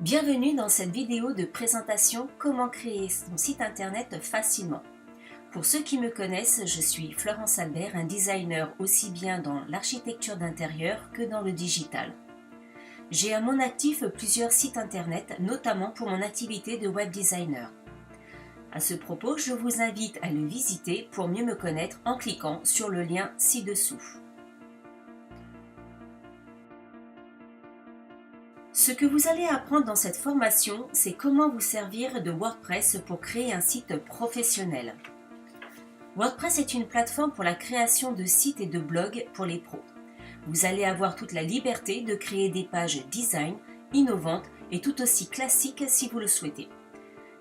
Bienvenue dans cette vidéo de présentation Comment créer son site internet facilement. Pour ceux qui me connaissent, je suis Florence Albert, un designer aussi bien dans l'architecture d'intérieur que dans le digital. J'ai à mon actif plusieurs sites internet, notamment pour mon activité de web designer. À ce propos, je vous invite à le visiter pour mieux me connaître en cliquant sur le lien ci-dessous. Ce que vous allez apprendre dans cette formation, c'est comment vous servir de WordPress pour créer un site professionnel. WordPress est une plateforme pour la création de sites et de blogs pour les pros. Vous allez avoir toute la liberté de créer des pages design, innovantes et tout aussi classiques si vous le souhaitez.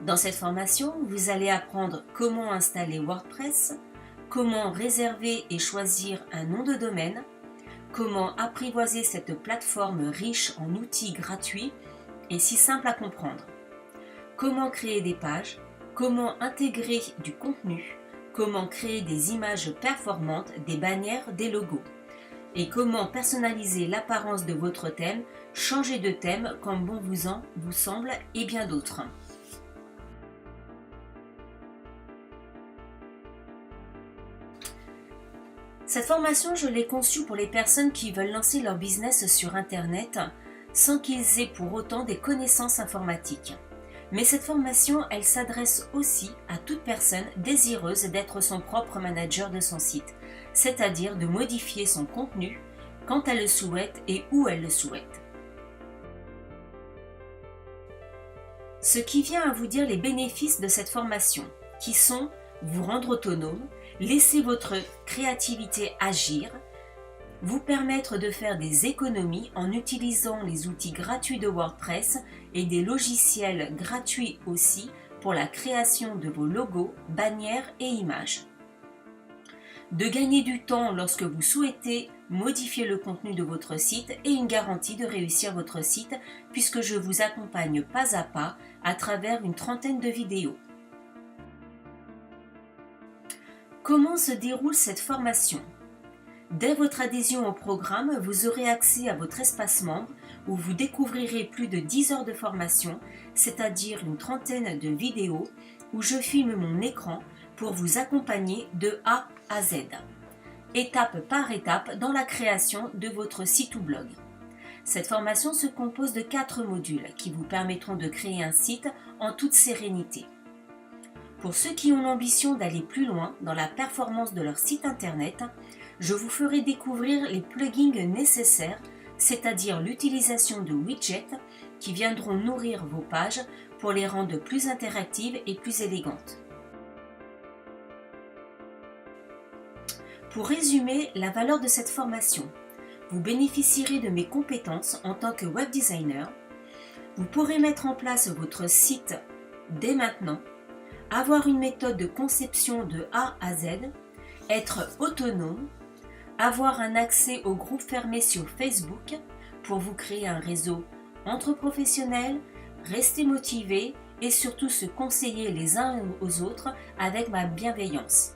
Dans cette formation, vous allez apprendre comment installer WordPress, comment réserver et choisir un nom de domaine, comment apprivoiser cette plateforme riche en outils gratuits et si simple à comprendre. Comment créer des pages, comment intégrer du contenu, comment créer des images performantes, des bannières, des logos. Et comment personnaliser l'apparence de votre thème, changer de thème comme bon vous semble et bien d'autres. Cette formation, je l'ai conçue pour les personnes qui veulent lancer leur business sur Internet sans qu'ils aient pour autant des connaissances informatiques. Mais cette formation, elle s'adresse aussi à toute personne désireuse d'être son propre manager de son site, c'est-à-dire de modifier son contenu quand elle le souhaite et où elle le souhaite. Ce qui vient à vous dire les bénéfices de cette formation, qui sont vous rendre autonome, laisser votre créativité agir, vous permettre de faire des économies en utilisant les outils gratuits de WordPress et des logiciels gratuits aussi pour la création de vos logos, bannières et images. De gagner du temps lorsque vous souhaitez modifier le contenu de votre site et une garantie de réussir votre site puisque je vous accompagne pas à travers une trentaine de vidéos. Comment se déroule cette formation? Dès votre adhésion au programme, vous aurez accès à votre espace membre où vous découvrirez plus de 10 heures de formation, c'est-à-dire une trentaine de vidéos où je filme mon écran pour vous accompagner de A à Z, étape par étape dans la création de votre site ou blog. Cette formation se compose de 4 modules qui vous permettront de créer un site en toute sérénité. Pour ceux qui ont l'ambition d'aller plus loin dans la performance de leur site internet, je vous ferai découvrir les plugins nécessaires, c'est-à-dire l'utilisation de widgets qui viendront nourrir vos pages pour les rendre plus interactives et plus élégantes. Pour résumer la valeur de cette formation, vous bénéficierez de mes compétences en tant que web designer, vous pourrez mettre en place votre site dès maintenant, avoir une méthode de conception de A à Z, être autonome, avoir un accès au groupe fermé sur Facebook pour vous créer un réseau entre professionnels, rester motivé et surtout se conseiller les uns aux autres avec ma bienveillance.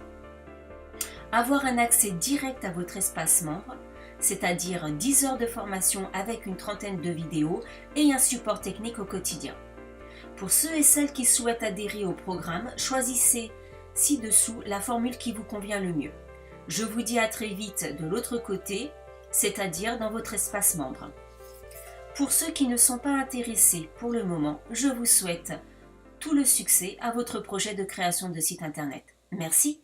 Avoir un accès direct à votre espace membre, c'est-à-dire 10 heures de formation avec une trentaine de vidéos et un support technique au quotidien. Pour ceux et celles qui souhaitent adhérer au programme, choisissez ci-dessous la formule qui vous convient le mieux. Je vous dis à très vite de l'autre côté, c'est-à-dire dans votre espace membre. Pour ceux qui ne sont pas intéressés pour le moment, je vous souhaite tout le succès à votre projet de création de site internet. Merci.